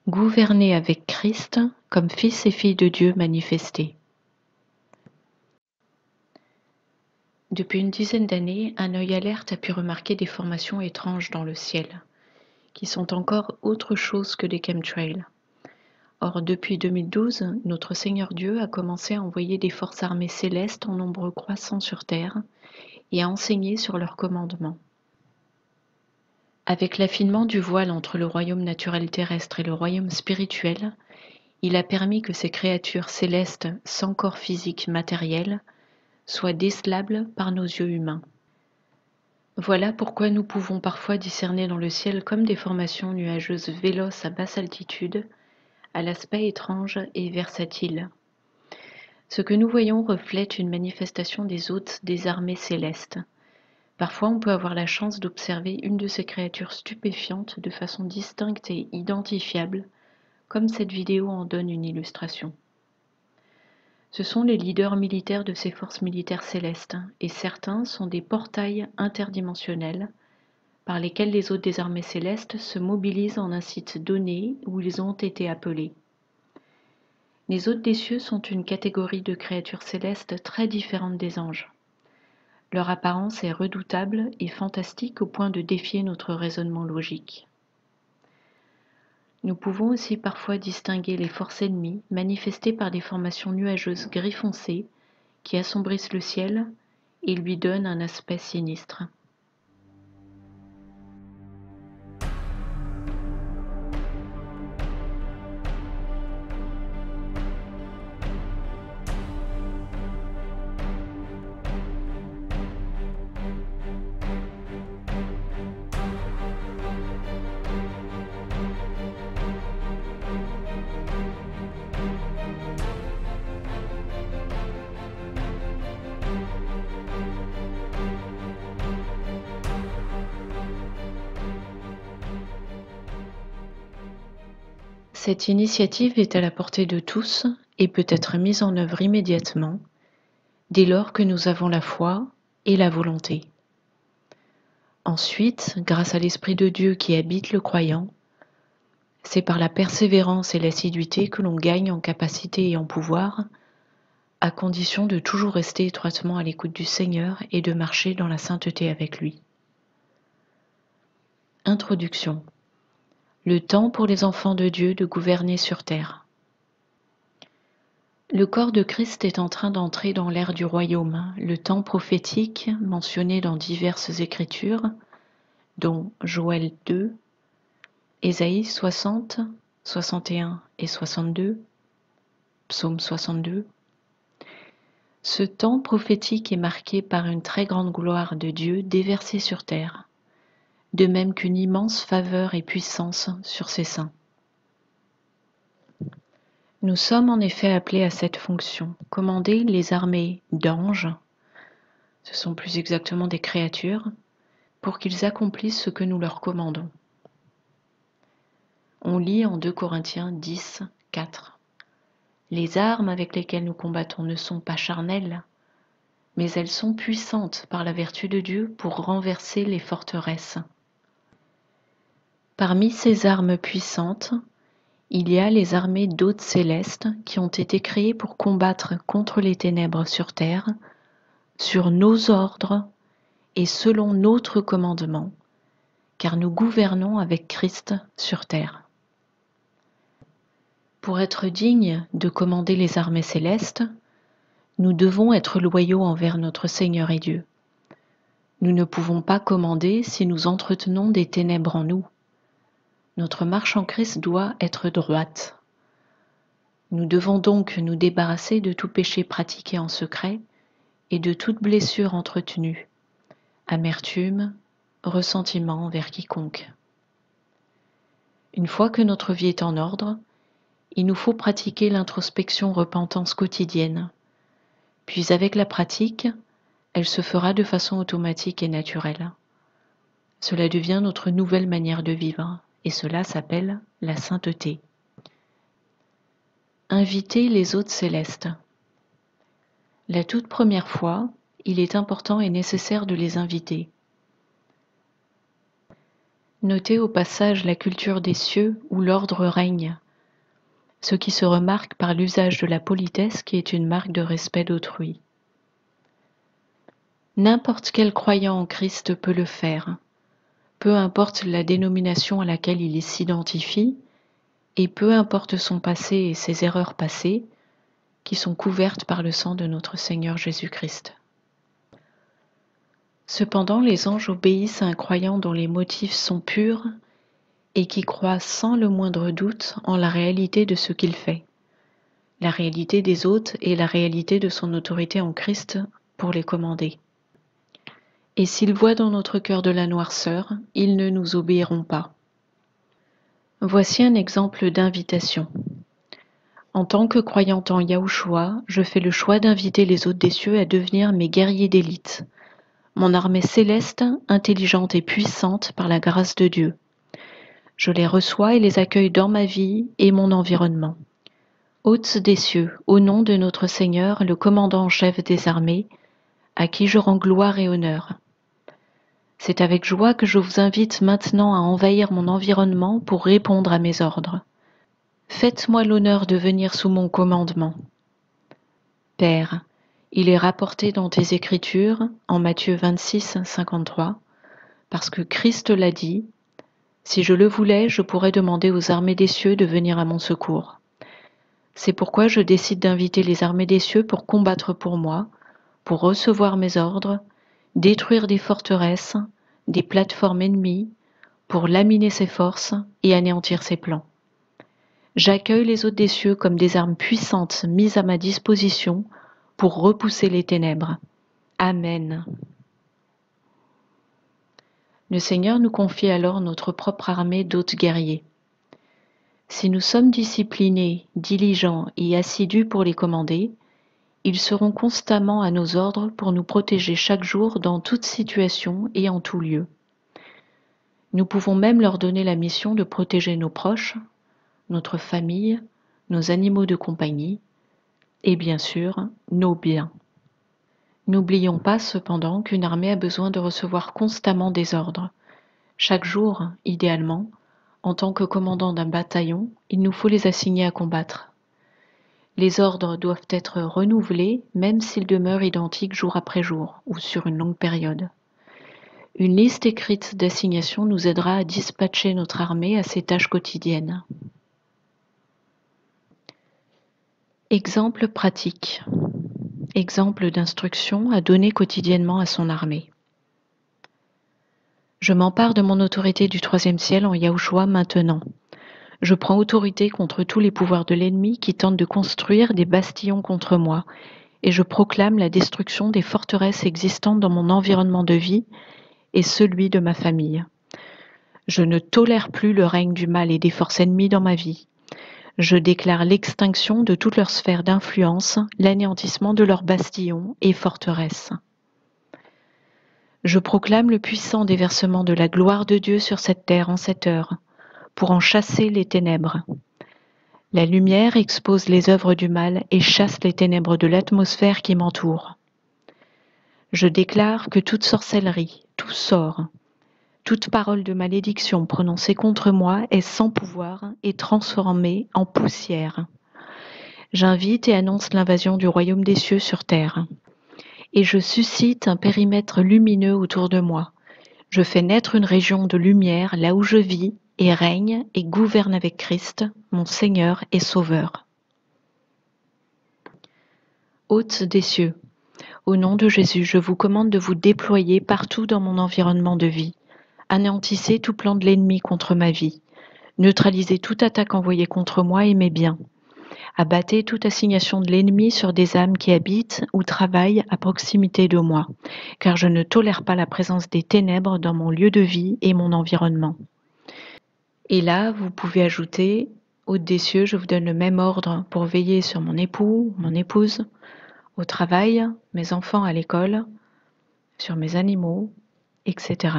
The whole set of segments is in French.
Gouverner avec Christ comme fils et filles de Dieu manifestés. Depuis une dizaine d'années, un œil alerte a pu remarquer des formations étranges dans le ciel, qui sont encore autre chose que des chemtrails. Or, depuis 2012, notre Seigneur Dieu a commencé à envoyer des forces armées célestes en nombre croissant sur Terre et à enseigner sur leur commandement. Avec l'affinement du voile entre le royaume naturel terrestre et le royaume spirituel, il a permis que ces créatures célestes sans corps physique matériel soient décelables par nos yeux humains. Voilà pourquoi nous pouvons parfois discerner dans le ciel comme des formations nuageuses véloces à basse altitude, à l'aspect étrange et versatile. Ce que nous voyons reflète une manifestation des hôtes des armées célestes. Parfois, on peut avoir la chance d'observer une de ces créatures stupéfiantes de façon distincte et identifiable, comme cette vidéo en donne une illustration. Ce sont les leaders militaires de ces forces militaires célestes, et certains sont des portails interdimensionnels par lesquels les hôtes des armées célestes se mobilisent en un site donné où ils ont été appelés. Les hôtes des cieux sont une catégorie de créatures célestes très différentes des anges. Leur apparence est redoutable et fantastique au point de défier notre raisonnement logique. Nous pouvons aussi parfois distinguer les forces ennemies manifestées par des formations nuageuses gris foncé qui assombrissent le ciel et lui donnent un aspect sinistre. Cette initiative est à la portée de tous et peut être mise en œuvre immédiatement, dès lors que nous avons la foi et la volonté. Ensuite, grâce à l'Esprit de Dieu qui habite le croyant, c'est par la persévérance et l'assiduité que l'on gagne en capacité et en pouvoir, à condition de toujours rester étroitement à l'écoute du Seigneur et de marcher dans la sainteté avec lui. Introduction. Le temps pour les enfants de Dieu de gouverner sur terre. Le corps de Christ est en train d'entrer dans l'ère du royaume, le temps prophétique mentionné dans diverses écritures, dont Joël 2, Ésaïe 60, 61 et 62, Psaume 62. Ce temps prophétique est marqué par une très grande gloire de Dieu déversée sur terre, de même qu'une immense faveur et puissance sur ses saints. Nous sommes en effet appelés à cette fonction, commander les armées d'anges, ce sont plus exactement des créatures, pour qu'ils accomplissent ce que nous leur commandons. On lit en 2 Corinthiens 10, 4. Les armes avec lesquelles nous combattons ne sont pas charnelles, mais elles sont puissantes par la vertu de Dieu pour renverser les forteresses. Parmi ces armes puissantes, il y a les armées d'hôtes célestes qui ont été créées pour combattre contre les ténèbres sur terre, sur nos ordres et selon notre commandement, car nous gouvernons avec Christ sur terre. Pour être dignes de commander les armées célestes, nous devons être loyaux envers notre Seigneur et Dieu. Nous ne pouvons pas commander si nous entretenons des ténèbres en nous. Notre marche en Christ doit être droite. Nous devons donc nous débarrasser de tout péché pratiqué en secret et de toute blessure entretenue, amertume, ressentiment envers quiconque. Une fois que notre vie est en ordre, il nous faut pratiquer l'introspection-repentance quotidienne. Puis avec la pratique, elle se fera de façon automatique et naturelle. Cela devient notre nouvelle manière de vivre, et cela s'appelle la sainteté. Inviter les hôtes célestes. La toute première fois, il est important et nécessaire de les inviter. Notez au passage la culture des cieux où l'ordre règne, ce qui se remarque par l'usage de la politesse qui est une marque de respect d'autrui. N'importe quel croyant en Christ peut le faire, peu importe la dénomination à laquelle il s'identifie, et peu importe son passé et ses erreurs passées, qui sont couvertes par le sang de notre Seigneur Jésus-Christ. Cependant, les anges obéissent à un croyant dont les motifs sont purs et qui croit sans le moindre doute en la réalité de ce qu'il fait, la réalité des hôtes et la réalité de son autorité en Christ pour les commander. Et s'ils voient dans notre cœur de la noirceur, ils ne nous obéiront pas. Voici un exemple d'invitation. En tant que croyante en Yahushua, je fais le choix d'inviter les hôtes des cieux à devenir mes guerriers d'élite, mon armée céleste, intelligente et puissante par la grâce de Dieu. Je les reçois et les accueille dans ma vie et mon environnement. Hôtes des cieux, au nom de notre Seigneur, le commandant en chef des armées, à qui je rends gloire et honneur. C'est avec joie que je vous invite maintenant à envahir mon environnement pour répondre à mes ordres. Faites-moi l'honneur de venir sous mon commandement. Père, il est rapporté dans tes Écritures, en Matthieu 26, 53, parce que Christ l'a dit, « Si je le voulais, je pourrais demander aux armées des cieux de venir à mon secours. » C'est pourquoi je décide d'inviter les armées des cieux pour combattre pour moi, pour recevoir mes ordres, détruire des forteresses, des plateformes ennemies, pour laminer ses forces et anéantir ses plans. J'accueille les hôtes des cieux comme des armes puissantes mises à ma disposition pour repousser les ténèbres. Amen. Le Seigneur nous confie alors notre propre armée d'hôtes guerriers. Si nous sommes disciplinés, diligents et assidus pour les commander, ils seront constamment à nos ordres pour nous protéger chaque jour dans toute situation et en tout lieu. Nous pouvons même leur donner la mission de protéger nos proches, notre famille, nos animaux de compagnie et bien sûr nos biens. N'oublions pas cependant qu'une armée a besoin de recevoir constamment des ordres. Chaque jour, idéalement, en tant que commandant d'un bataillon, il nous faut les assigner à combattre. Les ordres doivent être renouvelés même s'ils demeurent identiques jour après jour ou sur une longue période. Une liste écrite d'assignations nous aidera à dispatcher notre armée à ses tâches quotidiennes. Exemple pratique. Exemple d'instruction à donner quotidiennement à son armée. Je m'empare de mon autorité du troisième ciel en Yahushua maintenant. Je prends autorité contre tous les pouvoirs de l'ennemi qui tentent de construire des bastillons contre moi, et je proclame la destruction des forteresses existantes dans mon environnement de vie et celui de ma famille. Je ne tolère plus le règne du mal et des forces ennemies dans ma vie. Je déclare l'extinction de toute leur sphère d'influence, l'anéantissement de leurs bastillons et forteresses. Je proclame le puissant déversement de la gloire de Dieu sur cette terre en cette heure, pour en chasser les ténèbres. La lumière expose les œuvres du mal et chasse les ténèbres de l'atmosphère qui m'entoure. Je déclare que toute sorcellerie, tout sort, toute parole de malédiction prononcée contre moi est sans pouvoir et transformée en poussière. J'invite et annonce l'invasion du royaume des cieux sur terre. Et je suscite un périmètre lumineux autour de moi. Je fais naître une région de lumière là où je vis et règne et gouverne avec Christ, mon Seigneur et Sauveur. Hôtes des cieux, au nom de Jésus, je vous commande de vous déployer partout dans mon environnement de vie. Anéantissez tout plan de l'ennemi contre ma vie. Neutralisez toute attaque envoyée contre moi et mes biens. Abattez toute assignation de l'ennemi sur des âmes qui habitent ou travaillent à proximité de moi, car je ne tolère pas la présence des ténèbres dans mon lieu de vie et mon environnement. Et là, vous pouvez ajouter, hôtes des cieux, je vous donne le même ordre pour veiller sur mon époux, mon épouse, au travail, mes enfants à l'école, sur mes animaux, etc.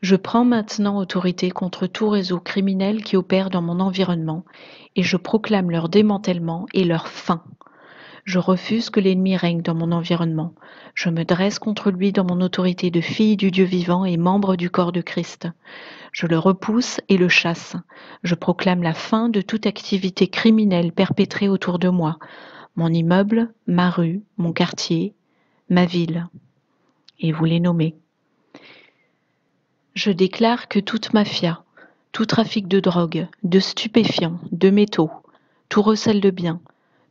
Je prends maintenant autorité contre tout réseau criminel qui opère dans mon environnement et je proclame leur démantèlement et leur fin. Je refuse que l'ennemi règne dans mon environnement. Je me dresse contre lui dans mon autorité de fille du Dieu vivant et membre du corps de Christ. Je le repousse et le chasse. Je proclame la fin de toute activité criminelle perpétrée autour de moi, mon immeuble, ma rue, mon quartier, ma ville. Et vous les nommez. Je déclare que toute mafia, tout trafic de drogue, de stupéfiants, de métaux, tout recel de biens,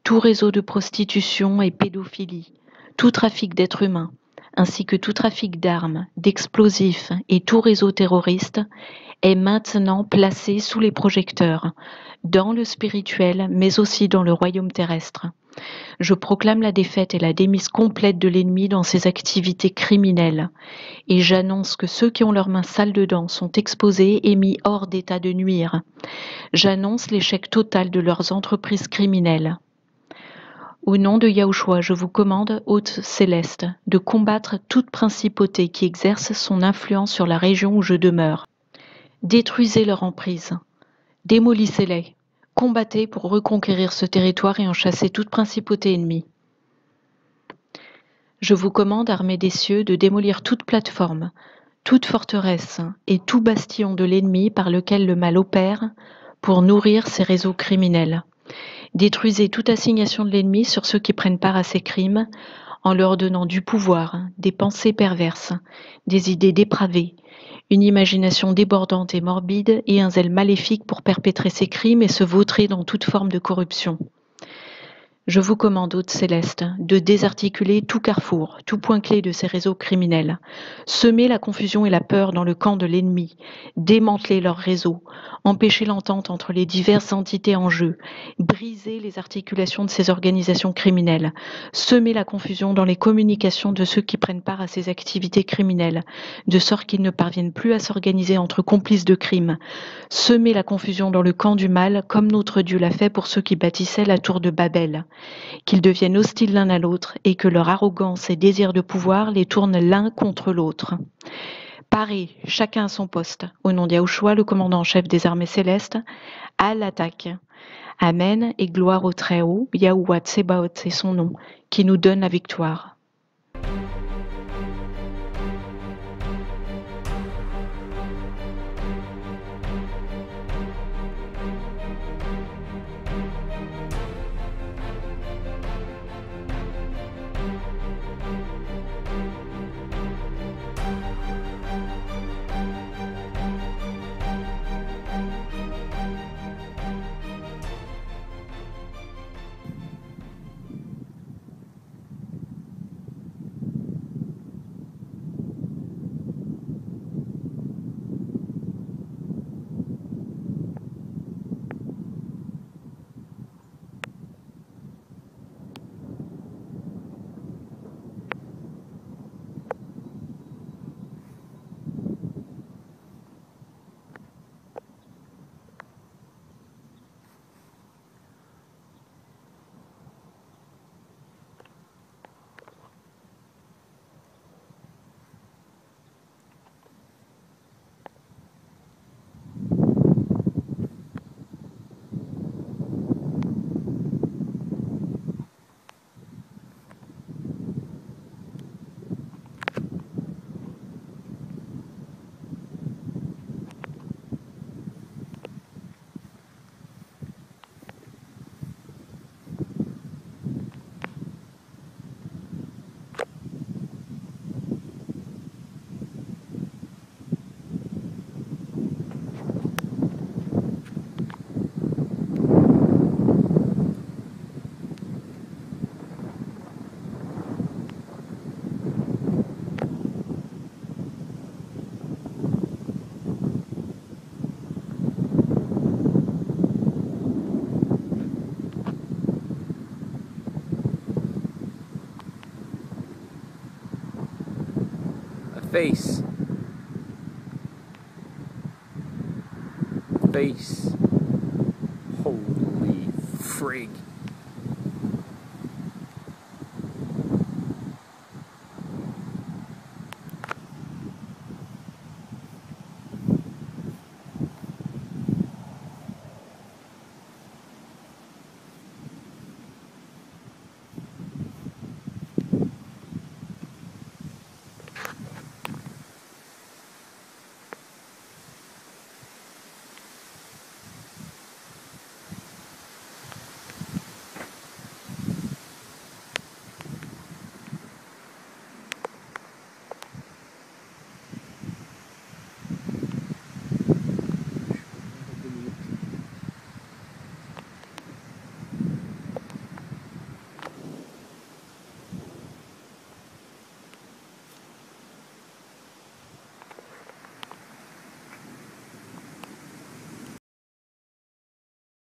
tout réseau de prostitution et pédophilie, tout trafic d'êtres humains, ainsi que tout trafic d'armes, d'explosifs et tout réseau terroriste est maintenant placé sous les projecteurs, dans le spirituel, mais aussi dans le royaume terrestre. Je proclame la défaite et la démise complète de l'ennemi dans ses activités criminelles, et j'annonce que ceux qui ont leurs mains sales dedans sont exposés et mis hors d'état de nuire. J'annonce l'échec total de leurs entreprises criminelles. Au nom de Yahushua, je vous commande, hôtes célestes, de combattre toute principauté qui exerce son influence sur la région où je demeure. Détruisez leur emprise, démolissez-les, combattez pour reconquérir ce territoire et en chasser toute principauté ennemie. Je vous commande, armée des cieux, de démolir toute plateforme, toute forteresse et tout bastion de l'ennemi par lequel le mal opère pour nourrir ses réseaux criminels. Détruisez toute assignation de l'ennemi sur ceux qui prennent part à ces crimes en leur donnant du pouvoir, des pensées perverses, des idées dépravées, une imagination débordante et morbide et un zèle maléfique pour perpétrer ces crimes et se vautrer dans toute forme de corruption. Je vous commande, hôtes célestes, de désarticuler tout carrefour, tout point clé de ces réseaux criminels, semer la confusion et la peur dans le camp de l'ennemi, démanteler leurs réseaux, empêcher l'entente entre les diverses entités en jeu, briser les articulations de ces organisations criminelles, semer la confusion dans les communications de ceux qui prennent part à ces activités criminelles, de sorte qu'ils ne parviennent plus à s'organiser entre complices de crimes, semer la confusion dans le camp du mal, comme notre Dieu l'a fait pour ceux qui bâtissaient la tour de Babel, qu'ils deviennent hostiles l'un à l'autre et que leur arrogance et désir de pouvoir les tournent l'un contre l'autre. Parez, chacun à son poste, au nom d'Yahushua, le commandant en chef des armées célestes, à l'attaque. Amen et gloire au Très-Haut, Yahuwah Tsebaoth, c'est son nom, qui nous donne la victoire. Face. Holy frig.